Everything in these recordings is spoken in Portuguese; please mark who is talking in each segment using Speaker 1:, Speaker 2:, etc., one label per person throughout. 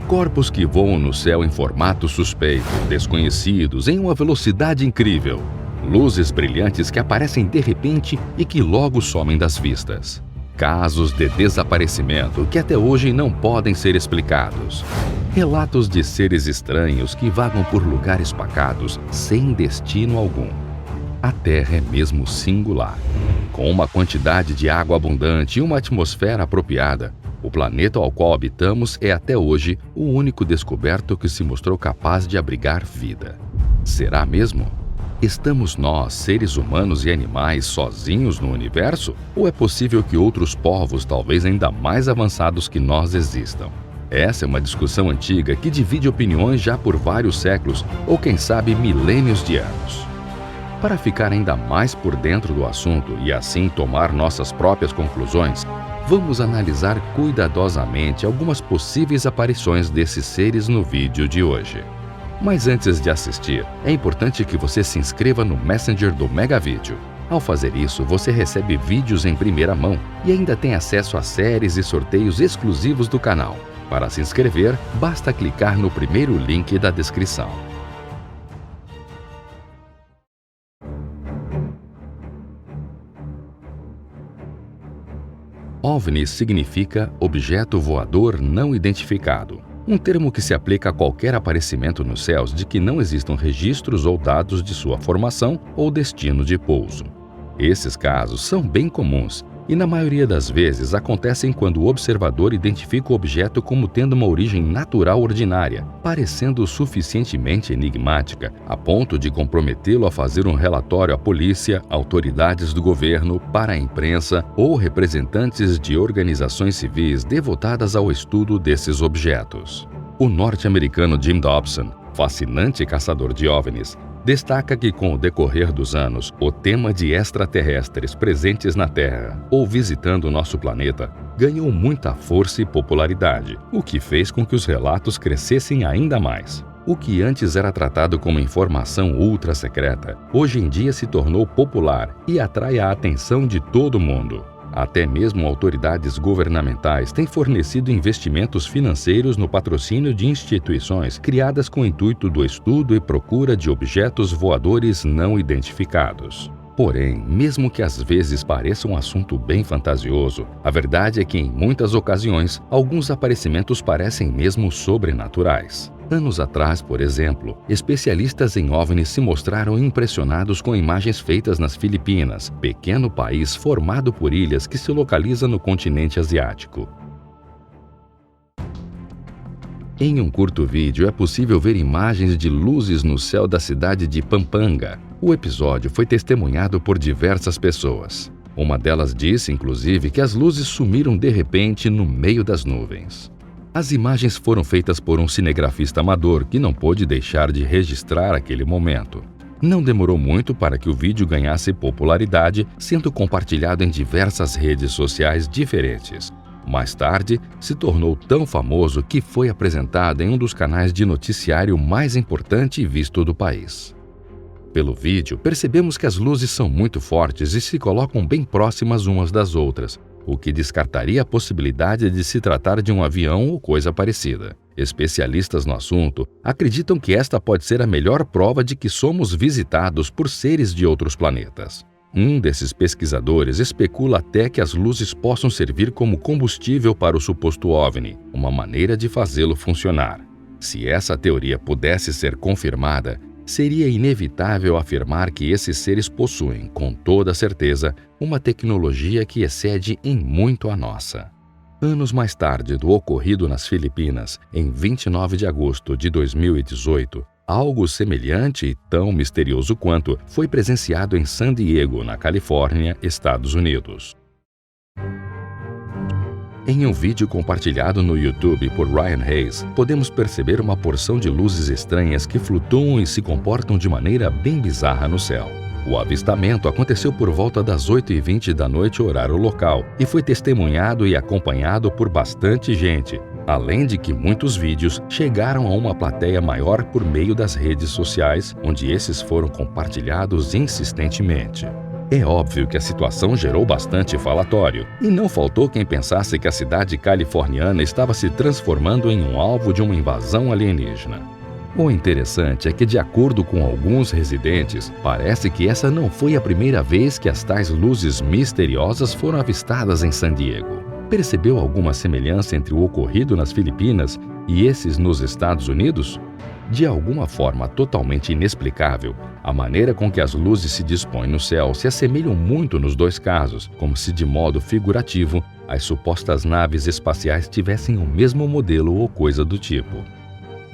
Speaker 1: Corpos que voam no céu em formato suspeito, desconhecidos, em uma velocidade incrível. Luzes brilhantes que aparecem de repente e que logo somem das vistas. Casos de desaparecimento que até hoje não podem ser explicados. Relatos de seres estranhos que vagam por lugares pacatos sem destino algum. A Terra é mesmo singular. Com uma quantidade de água abundante e uma atmosfera apropriada, o planeta ao qual habitamos é até hoje o único descoberto que se mostrou capaz de abrigar vida. Será mesmo? Estamos nós, seres humanos e animais, sozinhos no universo? Ou é possível que outros povos, talvez ainda mais avançados que nós, existam? Essa é uma discussão antiga que divide opiniões já por vários séculos, ou quem sabe milênios de anos. Para ficar ainda mais por dentro do assunto e assim tomar nossas próprias conclusões, vamos analisar cuidadosamente algumas possíveis aparições desses seres no vídeo de hoje. Mas antes de assistir, é importante que você se inscreva no Messenger do Megavídeo. Ao fazer isso, você recebe vídeos em primeira mão e ainda tem acesso a séries e sorteios exclusivos do canal. Para se inscrever, basta clicar no primeiro link da descrição. OVNI significa Objeto Voador Não Identificado, um termo que se aplica a qualquer aparecimento nos céus de que não existam registros ou dados de sua formação ou destino de pouso. Esses casos são bem comuns e, na maioria das vezes, acontecem quando o observador identifica o objeto como tendo uma origem natural ordinária, parecendo suficientemente enigmática a ponto de comprometê-lo a fazer um relatório à polícia, autoridades do governo, para a imprensa ou representantes de organizações civis devotadas ao estudo desses objetos. O norte-americano Jim Dobson, fascinante caçador de OVNIs, destaca que, com o decorrer dos anos, o tema de extraterrestres presentes na Terra ou visitando o nosso planeta ganhou muita força e popularidade, o que fez com que os relatos crescessem ainda mais. O que antes era tratado como informação ultra secreta, hoje em dia se tornou popular e atrai a atenção de todo mundo. Até mesmo autoridades governamentais têm fornecido investimentos financeiros no patrocínio de instituições criadas com o intuito do estudo e procura de objetos voadores não identificados. Porém, mesmo que às vezes pareça um assunto bem fantasioso, a verdade é que em muitas ocasiões, alguns aparecimentos parecem mesmo sobrenaturais. Anos atrás, por exemplo, especialistas em OVNIs se mostraram impressionados com imagens feitas nas Filipinas, pequeno país formado por ilhas que se localiza no continente asiático. Em um curto vídeo é possível ver imagens de luzes no céu da cidade de Pampanga. O episódio foi testemunhado por diversas pessoas. Uma delas disse, inclusive, que as luzes sumiram de repente no meio das nuvens. As imagens foram feitas por um cinegrafista amador que não pôde deixar de registrar aquele momento. Não demorou muito para que o vídeo ganhasse popularidade, sendo compartilhado em diversas redes sociais diferentes. Mais tarde, se tornou tão famoso que foi apresentado em um dos canais de noticiário mais importante e visto do país. Pelo vídeo, percebemos que as luzes são muito fortes e se colocam bem próximas umas das outras, o que descartaria a possibilidade de se tratar de um avião ou coisa parecida. Especialistas no assunto acreditam que esta pode ser a melhor prova de que somos visitados por seres de outros planetas. Um desses pesquisadores especula até que as luzes possam servir como combustível para o suposto OVNI, uma maneira de fazê-lo funcionar. Se essa teoria pudesse ser confirmada, seria inevitável afirmar que esses seres possuem, com toda certeza, uma tecnologia que excede em muito a nossa. Anos mais tarde do ocorrido nas Filipinas, em 29 de agosto de 2018, algo semelhante e tão misterioso quanto foi presenciado em San Diego, na Califórnia, Estados Unidos. Em um vídeo compartilhado no YouTube por Ryan Hayes, podemos perceber uma porção de luzes estranhas que flutuam e se comportam de maneira bem bizarra no céu. O avistamento aconteceu por volta das 8h20 da noite, horário local, e foi testemunhado e acompanhado por bastante gente, além de que muitos vídeos chegaram a uma plateia maior por meio das redes sociais, onde esses foram compartilhados insistentemente. É óbvio que a situação gerou bastante falatório, e não faltou quem pensasse que a cidade californiana estava se transformando em um alvo de uma invasão alienígena. O interessante é que, de acordo com alguns residentes, parece que essa não foi a primeira vez que as tais luzes misteriosas foram avistadas em San Diego. Percebeu alguma semelhança entre o ocorrido nas Filipinas e esses nos Estados Unidos? De alguma forma totalmente inexplicável, a maneira com que as luzes se dispõem no céu se assemelham muito nos dois casos, como se de modo figurativo as supostas naves espaciais tivessem o mesmo modelo ou coisa do tipo.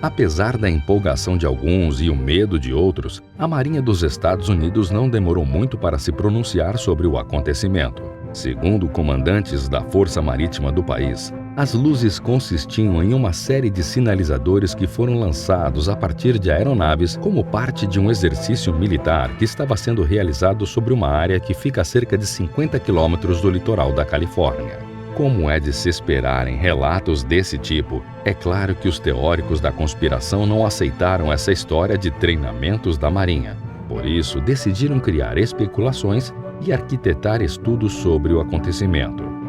Speaker 1: Apesar da empolgação de alguns e o medo de outros, a Marinha dos Estados Unidos não demorou muito para se pronunciar sobre o acontecimento. Segundo comandantes da Força Marítima do país, as luzes consistiam em uma série de sinalizadores que foram lançados a partir de aeronaves como parte de um exercício militar que estava sendo realizado sobre uma área que fica a cerca de 50 quilômetros do litoral da Califórnia. Como é de se esperar em relatos desse tipo, é claro que os teóricos da conspiração não aceitaram essa história de treinamentos da Marinha. Por isso, decidiram criar especulações e arquitetar estudos sobre o acontecimento.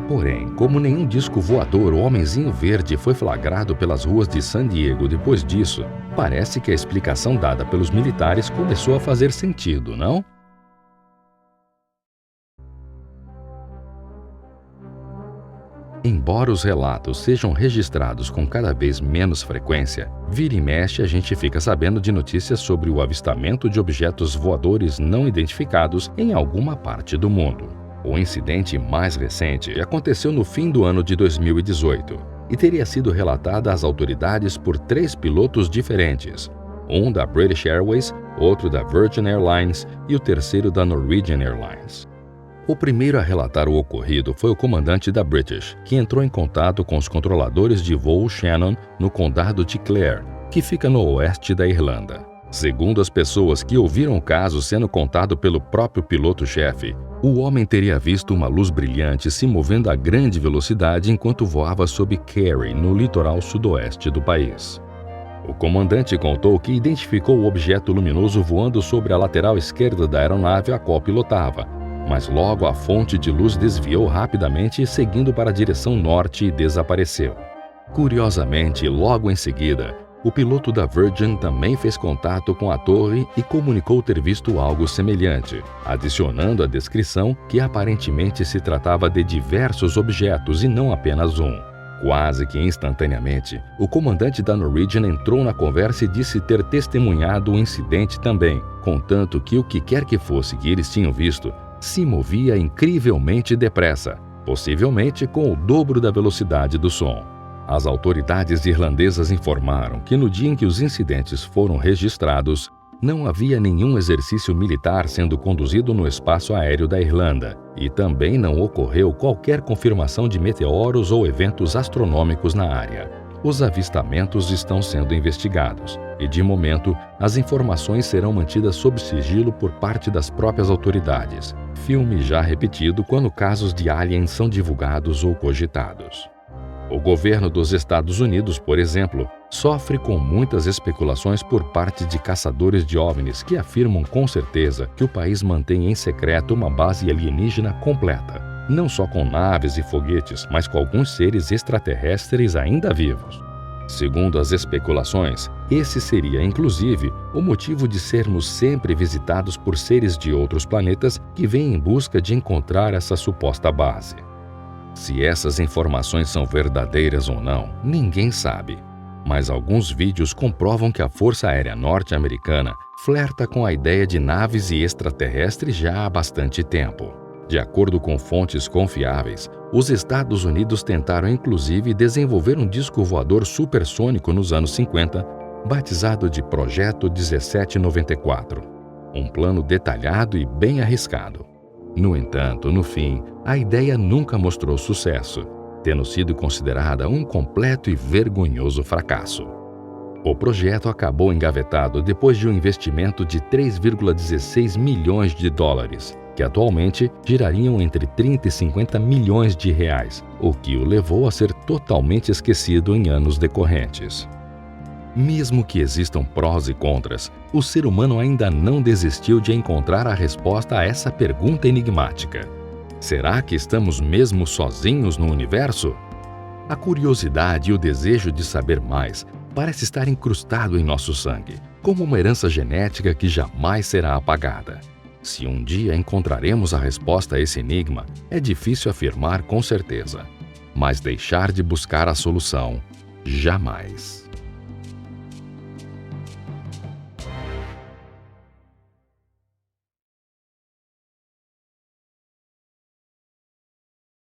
Speaker 1: Porém, como nenhum disco voador ou homenzinho verde foi flagrado pelas ruas de San Diego depois disso, parece que a explicação dada pelos militares começou a fazer sentido, não? Embora os relatos sejam registrados com cada vez menos frequência, vira e mexe a gente fica sabendo de notícias sobre o avistamento de objetos voadores não identificados em alguma parte do mundo. O incidente mais recente aconteceu no fim do ano de 2018 e teria sido relatado às autoridades por 3 pilotos diferentes, um da British Airways, outro da Virgin Airlines e o terceiro da Norwegian Airlines. O primeiro a relatar o ocorrido foi o comandante da British, que entrou em contato com os controladores de voo Shannon no condado de Clare, que fica no oeste da Irlanda. Segundo as pessoas que ouviram o caso sendo contado pelo próprio piloto-chefe, o homem teria visto uma luz brilhante se movendo a grande velocidade enquanto voava sob Kerry, no litoral sudoeste do país. O comandante contou que identificou o objeto luminoso voando sobre a lateral esquerda da aeronave a qual pilotava, mas logo a fonte de luz desviou rapidamente, seguindo para a direção norte e desapareceu. Curiosamente, logo em seguida, o piloto da Virgin também fez contato com a torre e comunicou ter visto algo semelhante, adicionando à descrição que aparentemente se tratava de diversos objetos e não apenas um. Quase que instantaneamente, o comandante da Norwegian entrou na conversa e disse ter testemunhado o incidente também, contanto que o que quer que fosse que eles tinham visto se movia incrivelmente depressa, possivelmente com o dobro da velocidade do som. As autoridades irlandesas informaram que no dia em que os incidentes foram registrados, não havia nenhum exercício militar sendo conduzido no espaço aéreo da Irlanda e também não ocorreu qualquer confirmação de meteoros ou eventos astronômicos na área. Os avistamentos estão sendo investigados e, de momento, as informações serão mantidas sob sigilo por parte das próprias autoridades. Filme já repetido quando casos de aliens são divulgados ou cogitados. O governo dos Estados Unidos, por exemplo, sofre com muitas especulações por parte de caçadores de OVNIs que afirmam com certeza que o país mantém em secreto uma base alienígena completa, não só com naves e foguetes, mas com alguns seres extraterrestres ainda vivos. Segundo as especulações, esse seria, inclusive, o motivo de sermos sempre visitados por seres de outros planetas que vêm em busca de encontrar essa suposta base. Se essas informações são verdadeiras ou não, ninguém sabe. Mas alguns vídeos comprovam que a Força Aérea Norte-Americana flerta com a ideia de naves e extraterrestres já há bastante tempo. De acordo com fontes confiáveis, os Estados Unidos tentaram inclusive desenvolver um disco voador supersônico nos anos 50, batizado de Projeto 1794. Um plano detalhado e bem arriscado. No entanto, no fim, a ideia nunca mostrou sucesso, tendo sido considerada um completo e vergonhoso fracasso. O projeto acabou engavetado depois de um investimento de 3,16 milhões de dólares, que atualmente girariam entre 30 e 50 milhões de reais, o que o levou a ser totalmente esquecido em anos decorrentes. Mesmo que existam prós e contras, o ser humano ainda não desistiu de encontrar a resposta a essa pergunta enigmática. Será que estamos mesmo sozinhos no universo? A curiosidade e o desejo de saber mais parece estar incrustado em nosso sangue, como uma herança genética que jamais será apagada. Se um dia encontraremos a resposta a esse enigma, é difícil afirmar com certeza. Mas deixar de buscar a solução, jamais.